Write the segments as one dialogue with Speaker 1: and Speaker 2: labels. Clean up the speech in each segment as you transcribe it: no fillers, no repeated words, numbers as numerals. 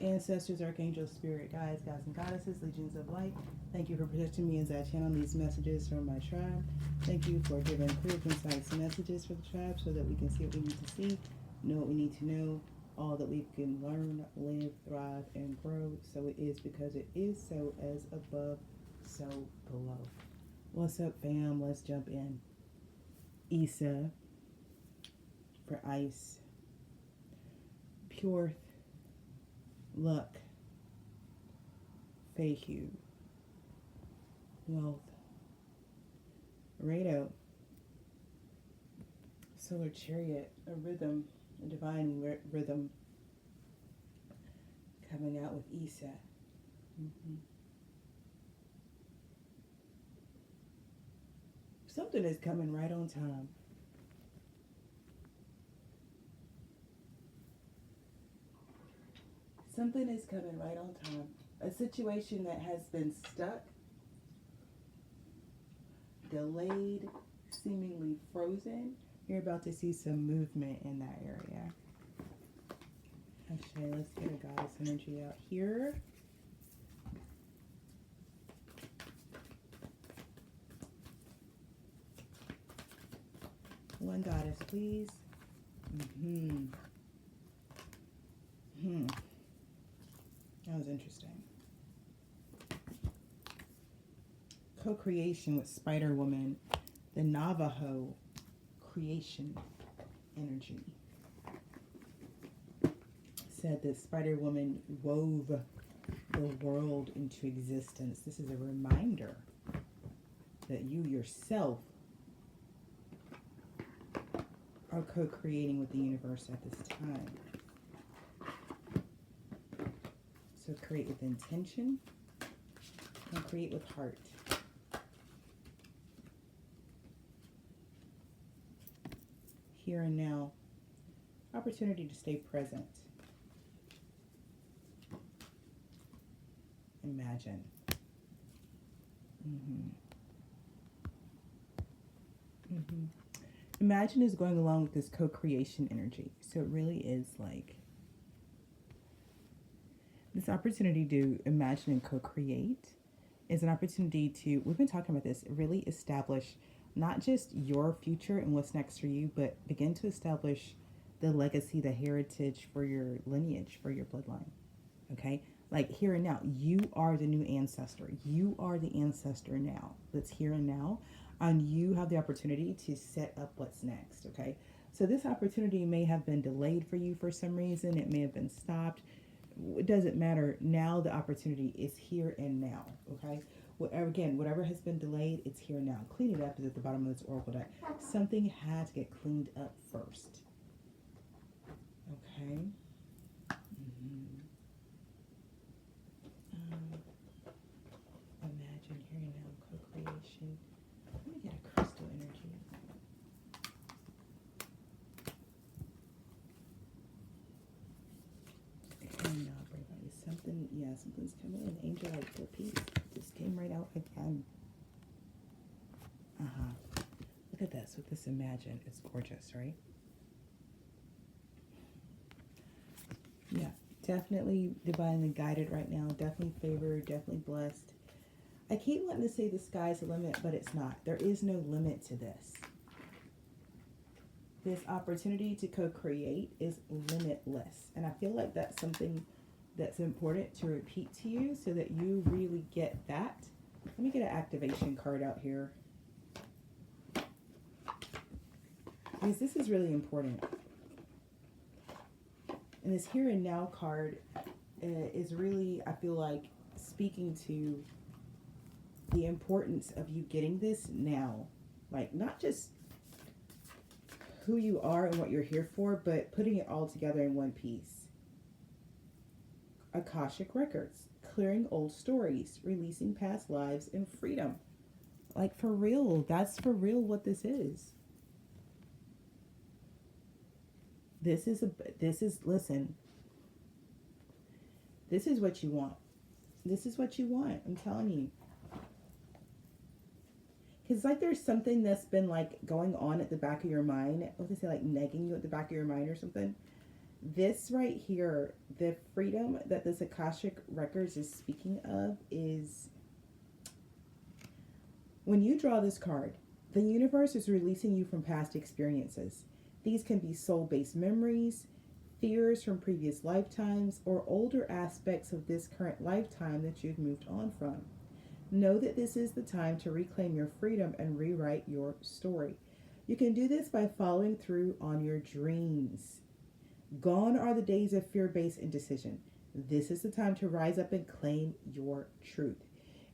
Speaker 1: Ancestors, archangels, spirit guides, gods and goddesses, legions of light, thank you for protecting me as I channel these messages from my tribe. Thank you for giving clear, concise messages for the tribe so that we can see what we need to see, know what we need to know, all that we can learn, live, thrive, and grow. So it is because it is so, as above, so below. What's up, fam? Let's jump in. Isa for ice. Pure luck. Fehu. Wealth. Rado. Solar chariot. A rhythm. A divine rhythm. Coming out with Isa. Something is coming right on time. Something is coming right on time. A situation that has been stuck, delayed, seemingly frozen. You're about to see some movement in that area. Actually, let's get a goddess energy out here. One goddess, please. That was interesting. Co-creation with Spider Woman, the Navajo creation energy. Said that Spider Woman wove the world into existence. This is a reminder that you yourself are co-creating with the universe at this time. So create with intention and create with heart. Here and now, opportunity to stay present. Imagine. Imagine is going along with this co-creation energy. So it really is like this opportunity to imagine and co-create is an opportunity to, we've been talking about this, really establish not just your future and what's next for you, but begin to establish the legacy, the heritage for your lineage, for your bloodline. Okay? Like here and now, you are the new ancestor. You are the ancestor now. That's here and now. And you have the opportunity to set up what's next. Okay? So this opportunity may have been delayed for you for some reason. It may have been stopped. It doesn't matter. Now the opportunity is here and now. Okay? Whatever has been delayed, it's here now. Clean it up is at the bottom of this oracle deck. Something had to get cleaned up first. Okay? Imagine here and now, co-creation. Let me get a crystal energy. And now, everybody, something's coming in. Angel like for peace. Just came right out again. Look at this. With this imagine. It's gorgeous, right? Yeah. Definitely divinely guided right now. Definitely favored. Definitely blessed. I keep wanting to say the sky's the limit, but it's not. There is no limit to this. This opportunity to co-create is limitless. And I feel like that's something that's important to repeat to you so that you really get that. Let me get an activation card out here. Because this is really important. And this here and now card is really, I feel like, speaking to the importance of you getting this now. Like, not just who you are and what you're here for, but putting it all together in one piece. Akashic records, clearing old stories, releasing past lives, and freedom. Like, for real, that's for real what this is. Listen, this is what you want. This is what you want, I'm telling you. Because like there's something that's been like going on at the back of your mind. What would they say, like nagging you at the back of your mind or something? This right here, the freedom that this Akashic Records is speaking of is when you draw this card, the universe is releasing you from past experiences. These can be soul based memories, fears from previous lifetimes, or older aspects of this current lifetime that you've moved on from. Know that this is the time to reclaim your freedom and rewrite your story. You can do this by following through on your dreams. Gone are the days of fear based indecision. This is the time to rise up and claim your truth.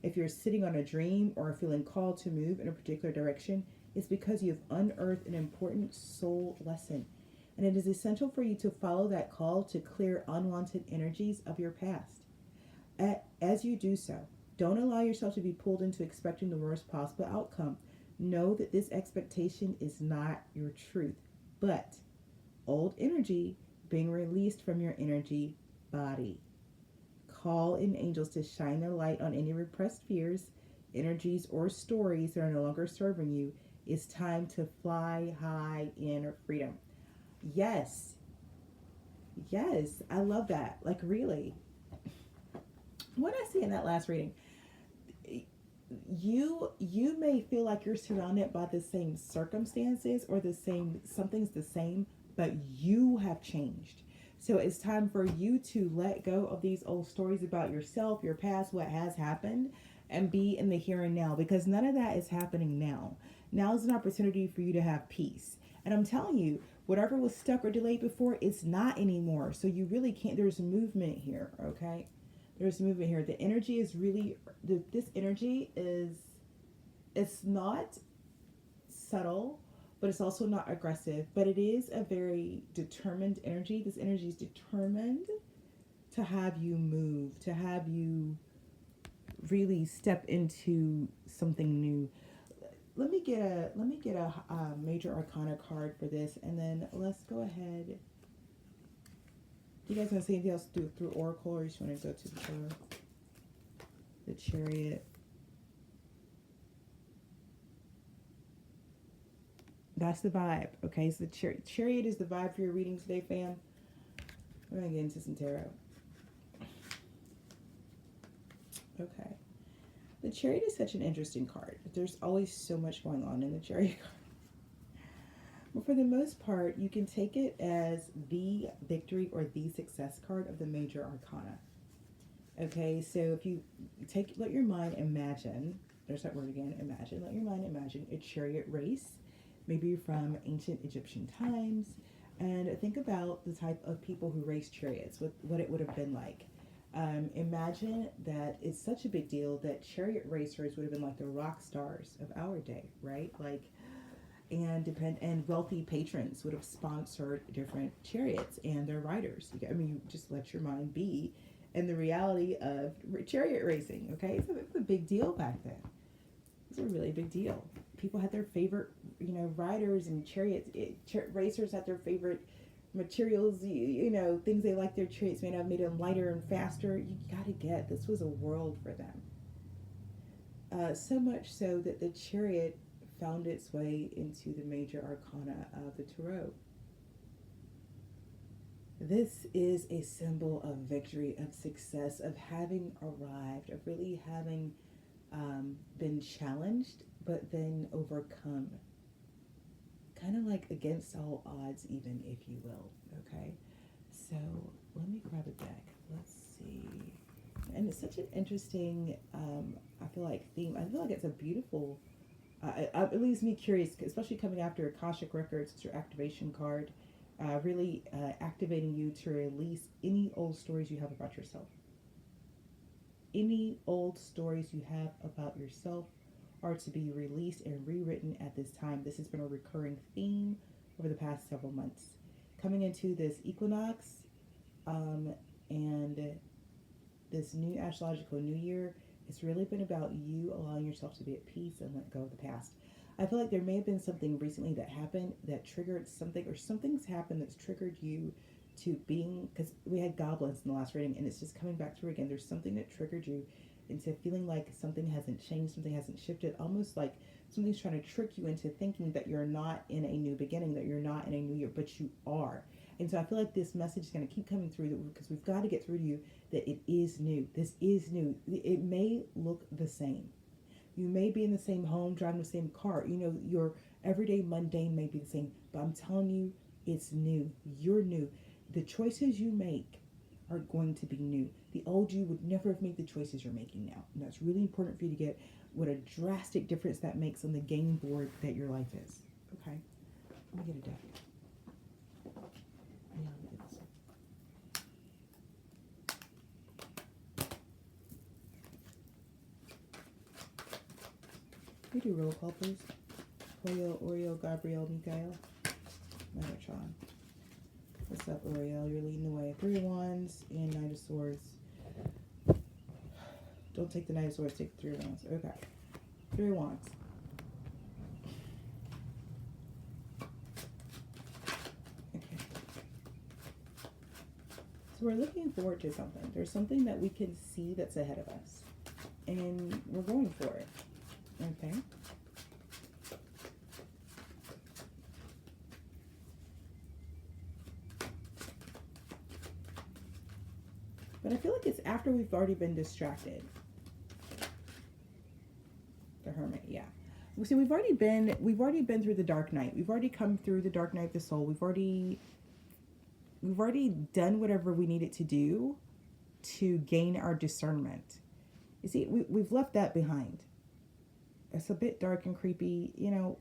Speaker 1: If you're sitting on a dream or feeling called to move in a particular direction, it's because you've unearthed an important soul lesson. And it is essential for you to follow that call to clear unwanted energies of your past. As you do so, don't allow yourself to be pulled into expecting the worst possible outcome. Know that this expectation is not your truth, but old energy being released from your energy body. Call in angels to shine their light on any repressed fears, energies, or stories that are no longer serving you. It's time to fly high in freedom. Yes. Yes. I love that. Like, really. What I see in that last reading, you may feel like you're surrounded by the same circumstances or the same, something's the same, but you have changed. So it's time for you to let go of these old stories about yourself, your past, what has happened, and be in the here and now, because none of that is happening now. Now is an opportunity for you to have peace. And I'm telling you, whatever was stuck or delayed before, it's not anymore. So you really can't, there's movement here, okay? There's movement here. The energy is really, this energy is, it's not subtle, but it's also not aggressive, but it is a very determined energy. This energy is determined to have you move, to have you really step into something new. Let me get a major arcana card for this, and then let's go ahead. You guys want to say anything else through Oracle, or you just want to go to the Chariot? That's the vibe. Okay, so the Chariot is the vibe for your reading today, fam. We're going to get into some tarot. Okay. The Chariot is such an interesting card. There's always so much going on in the Chariot card. But for the most part, you can take it as the victory or the success card of the major arcana. Okay, so if you let your mind imagine, there's that word again, imagine, let your mind imagine a chariot race, maybe from ancient Egyptian times, and think about the type of people who race chariots, what it would have been like. Imagine that it's such a big deal that chariot racers would have been like the rock stars of our day, right? Like, and wealthy patrons would have sponsored different chariots and their riders. I mean, you just let your mind be in the reality of chariot racing, okay? So it's a big deal back then. It's a really big deal. People had their favorite, riders, and chariots. Racers had their favorite materials, things they liked their chariots made of, made them lighter and faster. You gotta get, this was a world for them. So much so that the chariot found its way into the major arcana of the tarot. This is a symbol of victory, of success, of having arrived, of really having been challenged, but then overcome. Kind of like against all odds, even, if you will. Okay? So let me grab a deck. Let's see. And it's such an interesting, I feel like, theme. I feel like it's a beautiful, it leaves me curious, especially coming after Akashic Records. It's your activation card. Really activating you to release any old stories you have about yourself. Any old stories you have about yourself are to be released and rewritten at this time. This has been a recurring theme over the past several months. Coming into this equinox and this new astrological new year, it's really been about you allowing yourself to be at peace and let go of the past. I feel like there may have been something recently that happened that triggered something, or something's happened that's triggered you to being, because we had goblins in the last reading, and it's just coming back through again. There's something that triggered you into feeling like something hasn't changed, something hasn't shifted, almost like something's trying to trick you into thinking that you're not in a new beginning, that you're not in a new year, but you are. And so I feel like this message is going to keep coming through because we've got to get through to you that it is new. This is new. It may look the same. You may be in the same home, driving the same car. You know, your everyday mundane may be the same, but I'm telling you, it's new. You're new. The choices you make are going to be new. The old you would never have made the choices you're making now. And that's really important for you to get what a drastic difference that makes on the game board that your life is. Okay? Let me get a deck. Yeah, let me get this one. Can you do roll call, please? Oriel, Oriel, Gabriel, Mikael, Metatron. What's up, Oriel? You're leading the way. 3 of Wands and Knight of Swords. Don't take the Knight of Swords, take the 3 of Wands. Okay. 3 of Wands. Okay. So we're looking forward to something. There's something that we can see that's ahead of us. And we're going for it. Okay. But I feel like it's after we've already been distracted. The Hermit, yeah. So we've already been through the dark night. We've already come through the dark night of the soul. We've already done whatever we needed to do to gain our discernment. You see, we've left that behind. It's a bit dark and creepy, you know.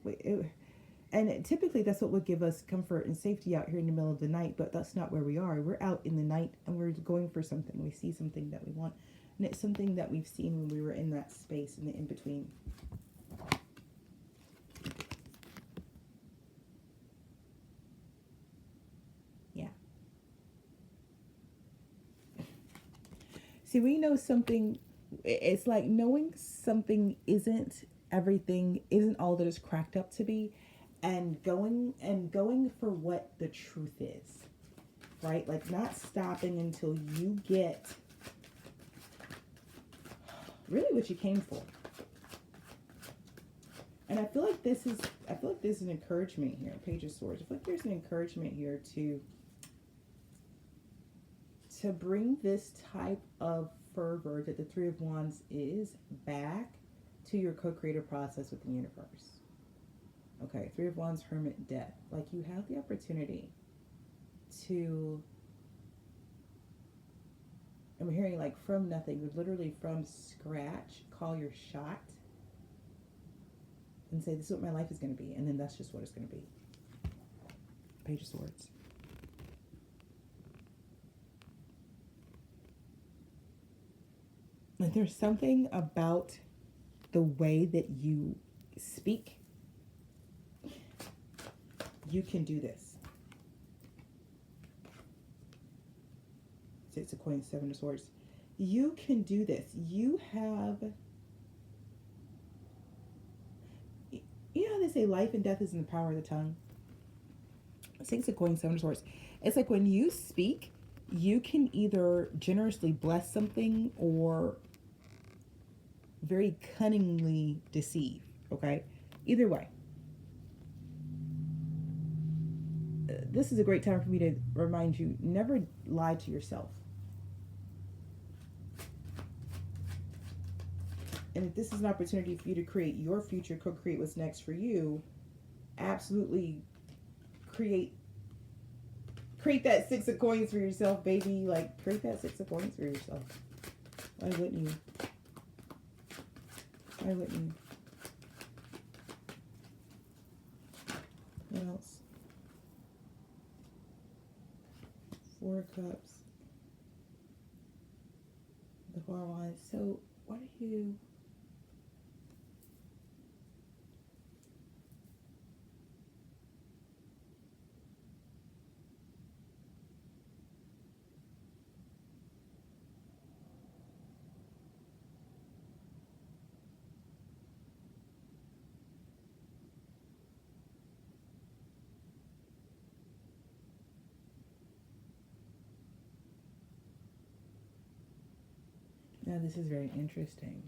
Speaker 1: And typically that's what would give us comfort and safety out here in the middle of the night, but that's not where we are. We're out in the night and we're going for something. We see something that we want. And it's something that we've seen when we were in that space in the in-between. Yeah. See, we know something. It's like knowing something isn't everything, isn't all that it's cracked up to be. And going for what the truth is, right? Like not stopping until you get really what you came for. And I feel like this is an encouragement here. Page of Swords. I feel like there's an encouragement here to bring this type of fervor that the 3 of Wands is back to your co-creative process with the universe. Okay, 3 of Wands, Hermit, Death. Like you have the opportunity to, I'm hearing like from nothing, literally from scratch, call your shot and say, this is what my life is going to be. And then that's just what it's going to be. Page of Swords. Like there's something about the way that you speak. You can do this. 6 of Coins, 7 of Swords. You can do this. You have, you know how they say life and death is in the power of the tongue? 6 of Coins, 7 of Swords. It's like when you speak, you can either generously bless something or very cunningly deceive. Okay? Either way. This is a great time for me to remind you, never lie to yourself. And if this is an opportunity for you to create your future, co-create what's next for you, absolutely create that 6 of Coins for yourself, baby. Like, create that 6 of Coins for yourself. Why wouldn't you? Why wouldn't you? What else? 4 of Cups. The 4 of Wands. So, what are you... Now, this is very interesting.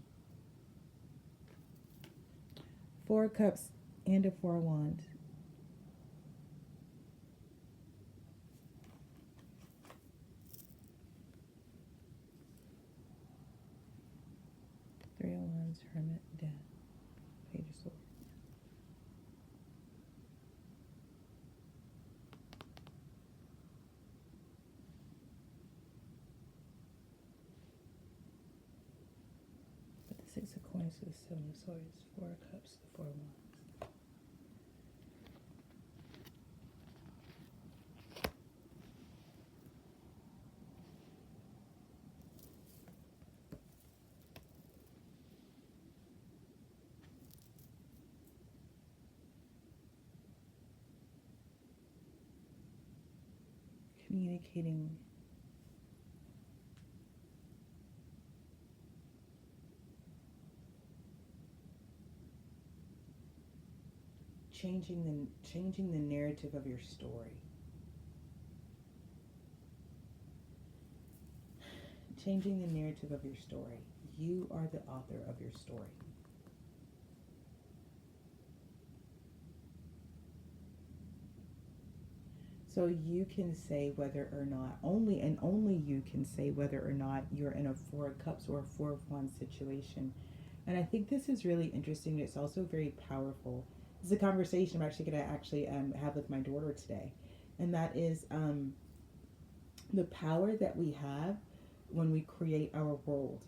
Speaker 1: 4 of Cups and a 4 of Wands. Coins, Hermit, Death, Page of Swords. But the Six of Coins to the Seven of Swords, Four of Cups, the Four of Wands. Communicating changing the narrative of your story. Changing the narrative of your story. You are the author of your story. So you can say whether or not, only you can say whether or not you're in a Four of Cups or a Four of Wands situation. And I think this is really interesting. It's also very powerful. This is a conversation I'm actually going to have with my daughter today. And that is the power that we have when we create our world,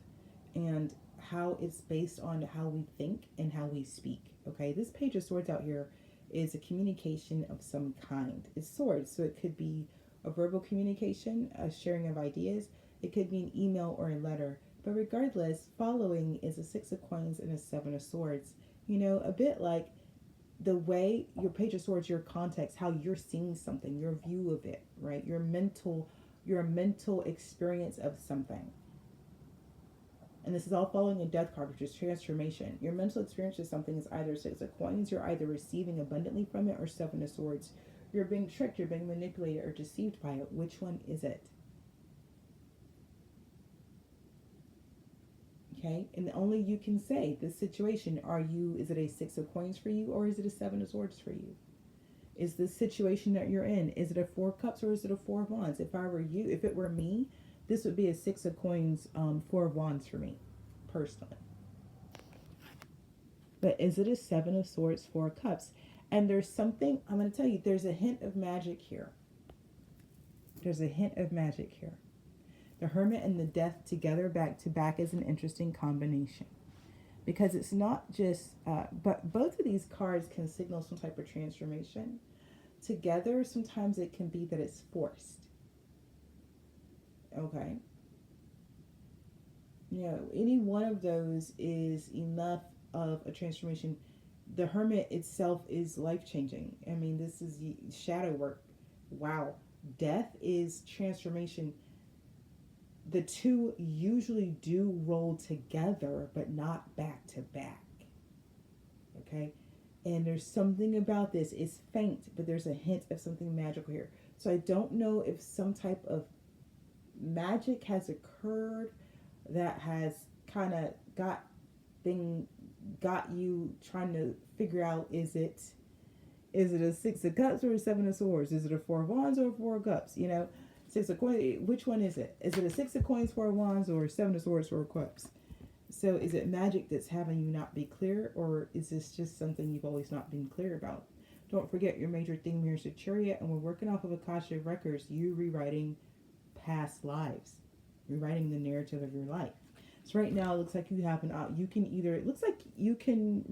Speaker 1: and how it's based on how we think and how we speak. Okay, this Page of Swords out here is a communication of some kind. It's swords, so it could be a verbal communication, a sharing of ideas. It could be an email or a letter. But regardless, following is a Six of Coins and a Seven of Swords. You know, a bit like the way your Page of Swords, your context, how you're seeing something, your view of it, right? Your mental experience of something. And this is all following a Death card, which is transformation. Your mental experience of something is either Six of Coins, you're either receiving abundantly from it, or Seven of Swords. You're being tricked, you're being manipulated, or deceived by it. Which one is it? Okay, and only you can say this situation. Is it a Six of Coins for you, or is it a Seven of Swords for you? Is this situation that you're in, is it a Four of Cups, or is it a Four of Wands? If it were me, this would be a Six of Coins, Four of Wands for me, personally. But is it a Seven of Swords, Four of Cups? And there's something, I'm going to tell you, there's a hint of magic here. There's a hint of magic here. The Hermit and the Death together back to back is an interesting combination. Because it's not just, but both of these cards can signal some type of transformation. Together, sometimes it can be that it's forced. Okay. You know, any one of those is enough of a transformation. The Hermit itself is life-changing. I mean, this is shadow work. Wow. Death is transformation. The two usually do roll together, but not back to back. Okay? And there's something about this. It's faint, but there's a hint of something magical here. So I don't know if some type of magic has occurred that has kind of got you trying to figure out, is it a Six of Cups or a Seven of Swords? Is it a Four of Wands or a Four of Cups? You know, Six of Coins, which one is it? Is it a Six of Coins, Four of Wands, or Seven of Swords, Four of Cups? So is it magic that's having you not be clear, or is this just something you've always not been clear about? Don't forget, your major theme here is the Chariot, and we're working off of Akashic Records, you rewriting past lives, rewriting the narrative of your life. So right now, it looks like you have you can either, it looks like you can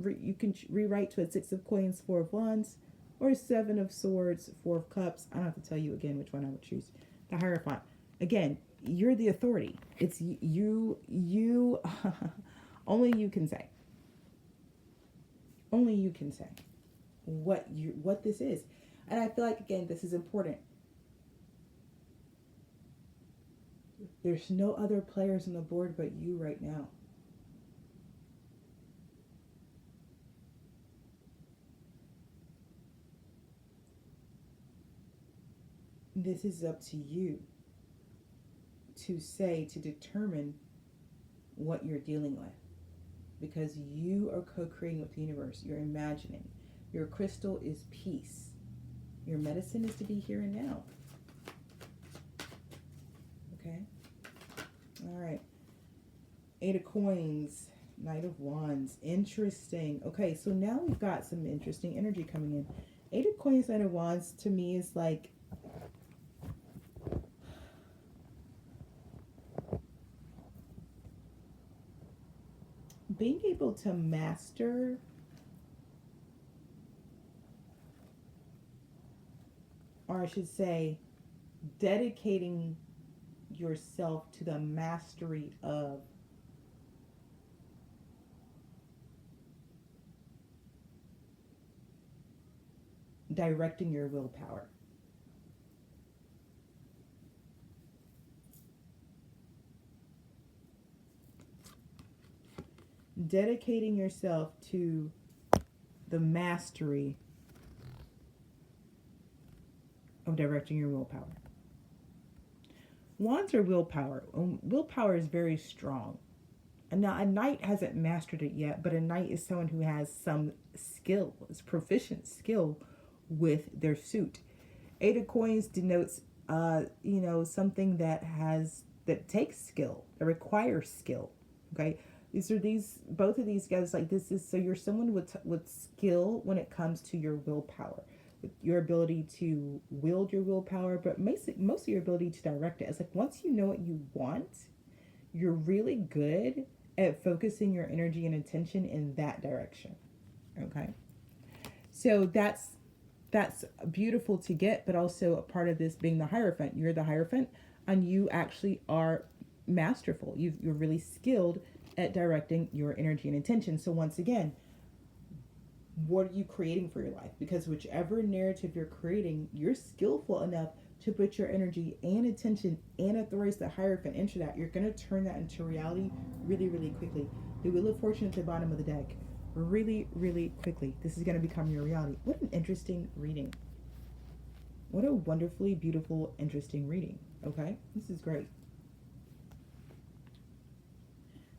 Speaker 1: rewrite to a Six of Coins, Four of Wands, or a Seven of Swords, Four of Cups. I don't have to tell you again which one I would choose. The Hierophant. Again, you're the authority. It's you only you can say. Only you can say what this is. And I feel like, again, this is important. There's no other players on the board but you right now. This is up to you to say, to determine what you're dealing with. Because you are co-creating with the universe. You're imagining. Your crystal is peace. Your medicine is to be here and now. Okay? All right. Eight of Coins. Knight of Wands. Interesting. Okay, so now we've got some interesting energy coming in. Eight of Coins, Knight of Wands to me is like being able to master, or I should say, dedicating yourself to the mastery of directing your willpower. Dedicating yourself to the mastery of directing your willpower. Wands are willpower. Willpower is very strong. And now a knight hasn't mastered it yet, but a knight is someone who has some skill, is proficient skill with their suit. Eight of Coins denotes, something that takes skill, that requires skill. Okay, both of these guys, like, this is, so you're someone with skill when it comes to your willpower, with your ability to wield your willpower, but most of your ability to direct it. It's like once you know what you want, you're really good at focusing your energy and attention in that direction. Okay, so that's beautiful to get, but also a part of this being the Hierophant. You're the Hierophant, and you actually are masterful. You're really skilled at directing your energy and attention. So once again, what are you creating for your life? Because whichever narrative you're creating, you're skillful enough to put your energy and attention and authorize the Hierophant into that. You're going to turn that into reality really, really quickly. The Wheel of Fortune at the bottom of the deck. Really, really quickly. This is going to become your reality. What an interesting reading. What a wonderfully beautiful, interesting reading. Okay? This is great.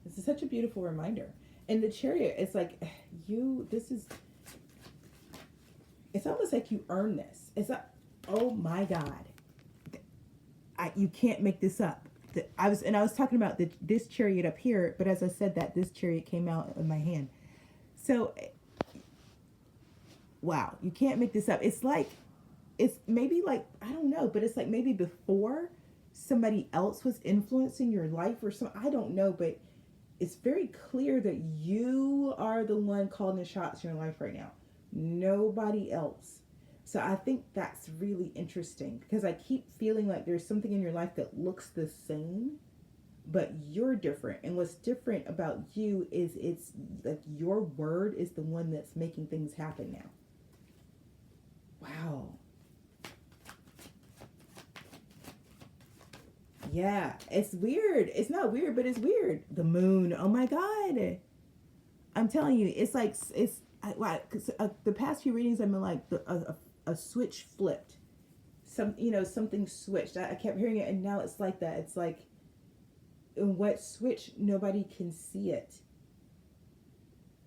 Speaker 1: This is such a beautiful reminder. And the Chariot, it's like, it's almost like you earn this. It's like, oh my God. You can't make this up. I was talking about this Chariot up here, but as I said that, this Chariot came out of my hand. So, wow, you can't make this up. It's maybe like, I don't know, but it's like maybe before somebody else was influencing your life or something. I don't know, but it's very clear that you are the one calling the shots in your life right now. Nobody else. So I think that's really interesting because I keep feeling like there's something in your life that looks the same, but you're different. And what's different about you is it's like your word is the one that's making things happen now. Wow. Yeah, it's weird. It's not weird, but it's weird. The moon. Oh my God. I'm telling you, it's like, the past few readings I've been like, a switch flipped. Something switched. I kept hearing it, and now it's like that. It's like, in what switch, nobody can see it.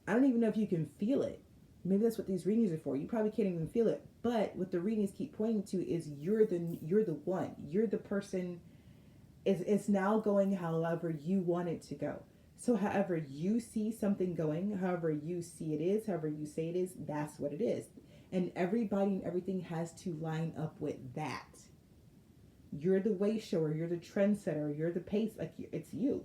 Speaker 1: I don't even know if you can feel it. Maybe that's what these readings are for. You probably can't even feel it. But what the readings keep pointing to is you're the one. You're the person. It's now going however you want it to go. So however you see something going, however you see it is, however you say it is, that's what it is. And everybody and everything has to line up with that. You're the way shower, you're the trendsetter, you're the pace, like it's you.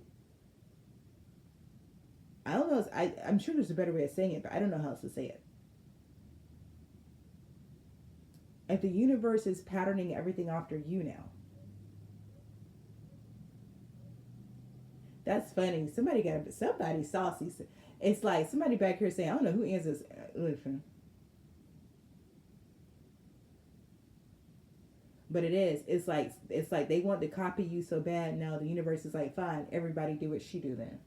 Speaker 1: I don't know, I'm sure there's a better way of saying it, but I don't know how else to say it. Like the universe is patterning everything after you now. That's funny. Somebody saucy. It's like somebody back here saying, I don't know who answers. Listen. But it is. It's like they want to copy you so bad. Now the universe is like, fine, everybody do what she do then.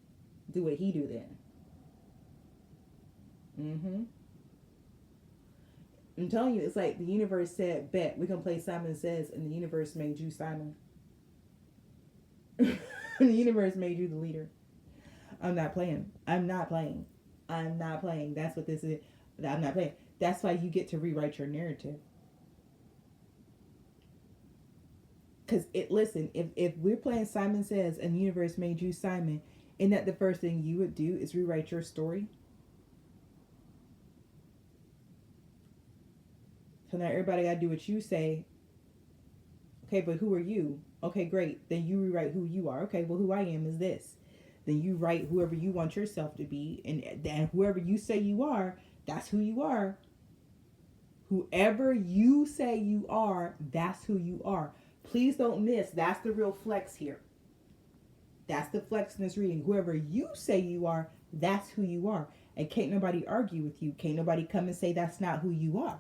Speaker 1: Do what he do then. I'm telling you, it's like the universe said, bet, we're going to play Simon Says, and the universe made you Simon. The universe made you the leader. I'm not playing. That's what this is. I'm not playing. That's why you get to rewrite your narrative. Because listen, if we're playing Simon Says and the universe made you Simon, Isn't that the first thing you would do is rewrite your story? So now everybody got to do what you say. Okay, but who are you? Okay, great. Then you rewrite who you are. Okay, well, who I am is this. Then you write whoever you want yourself to be. And then whoever you say you are, that's who you are. Whoever you say you are, that's who you are. Please don't miss. That's the real flex here. That's the flex in this reading. Whoever you say you are, that's who you are. And can't nobody argue with you. Can't nobody come and say that's not who you are.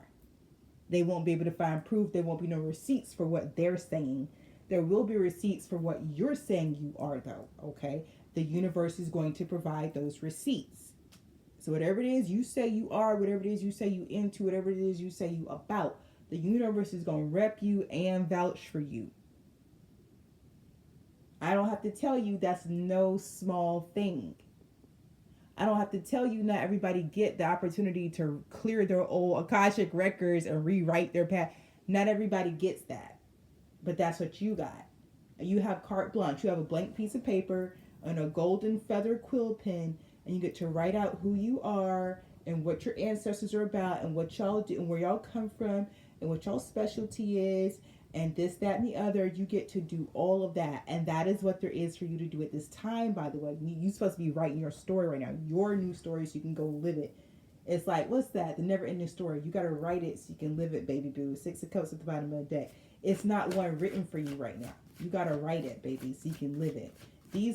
Speaker 1: They won't be able to find proof. There won't be no receipts for what they're saying. There will be receipts for what you're saying you are, though. Okay? The universe is going to provide those receipts. So whatever it is you say you are, whatever it is you say you into, whatever it is you say you about, the universe is going to rep you and vouch for you. I don't have to tell you that's no small thing. I don't have to tell you not everybody get the opportunity to clear their old Akashic records and rewrite their path. Not everybody gets that. But that's what you got. You have carte blanche. You have a blank piece of paper and a golden feather quill pen, and you get to write out who you are and what your ancestors are about and what y'all do and where y'all come from and what y'all specialty is and this, that, and the other. You get to do all of that. And that is what there is for you to do at this time, by the way. You're supposed to be writing your story right now, your new story, so you can go live it. It's like, what's that? The never ending story. You got to write it so you can live it, baby boo. 6 of Cups at the bottom of the deck. It's not one written for you right now. You got to write it, baby, so you can live it.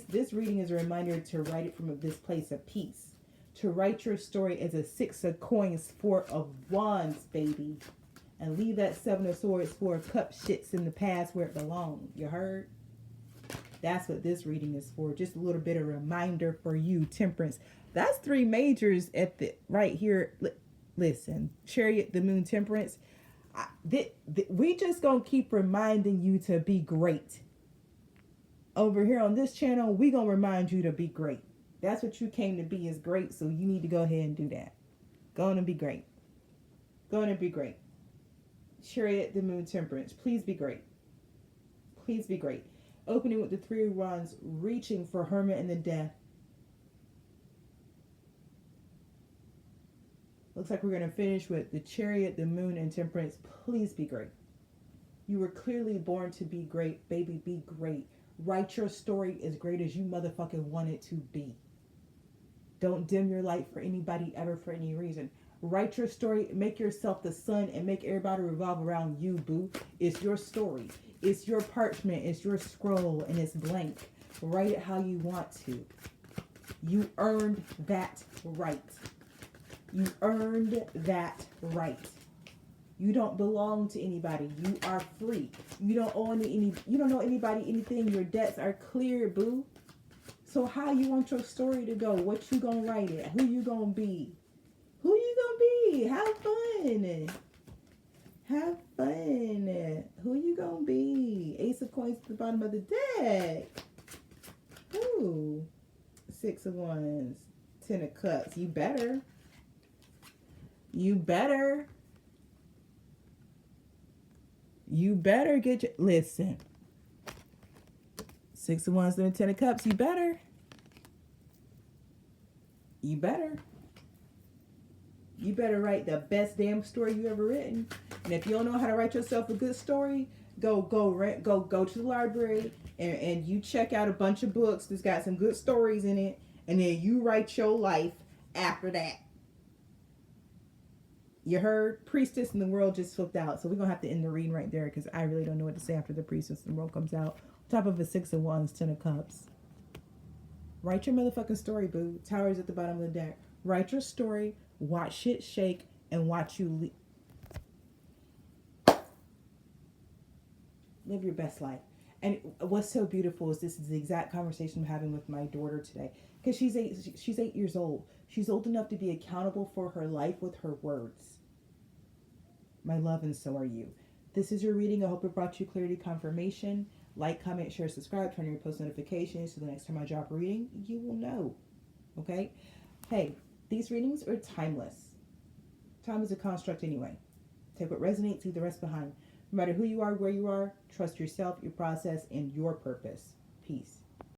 Speaker 1: This reading is a reminder to write it from this place of peace. To write your story as a 6 of Coins, 4 of Wands, baby. And leave that 7 of Swords, 4 of Cups shits in the past where it belongs. You heard? That's what this reading is for. Just a little bit of reminder for you, Temperance. That's 3 majors at the right here. Listen, Chariot, the Moon, Temperance. We just gonna keep reminding you to be great. Over here on this channel, we gonna remind you to be great. That's what you came to be, is great. So you need to go ahead and do that. Go on and be great. Go on and be great. Chariot, the Moon, Temperance. Please be great. Please be great. Opening with the 3 of Wands, reaching for Hermit and the Death. Looks like we're going to finish with the Chariot, the Moon, and Temperance. Please be great. You were clearly born to be great. Baby, be great. Write your story as great as you motherfucking want it to be. Don't dim your light for anybody ever for any reason. Write your story, make yourself the sun, and make everybody revolve around you, boo. It's your story. It's your parchment. It's your scroll, and it's blank. Write it how you want to. You earned that right. You earned that right. You don't belong to anybody. You are free. You don't owe you don't owe anybody anything. Your debts are clear, boo. So how you want your story to go? What you gonna write it? Who you gonna be? Who you gonna be? Have fun. Have fun. Who you gonna be? Ace of Coins at the bottom of the deck. Ooh. 6 of Wands. 10 of Cups. You better. You better. You better get your... Listen. 6 of Wands and 10 of Cups. You better. You better. You better write the best damn story you ever written. And if you don't know how to write yourself a good story, go to the library and you check out a bunch of books that's got some good stories in it, and then you write your life after that. You heard? Priestess in the World just flipped out. So we're going to have to end the reading right there because I really don't know what to say after the Priestess in the World comes out. On top of a 6 of Wands, 10 of Cups. Write your motherfucking story, boo. Tower's at the bottom of the deck. Write your story. Watch shit shake and watch you live your best life. And what's so beautiful is this is the exact conversation I'm having with my daughter today. Because she's 8 years old. She's old enough to be accountable for her life with her words. My love, and so are you. This is your reading. I hope it brought you clarity, confirmation. Like, comment, share, subscribe. Turn on your post notifications so the next time I drop a reading, you will know. Okay? Hey, these readings are timeless. Time is a construct anyway. Take what resonates, leave the rest behind. No matter who you are, where you are, trust yourself, your process, and your purpose. Peace.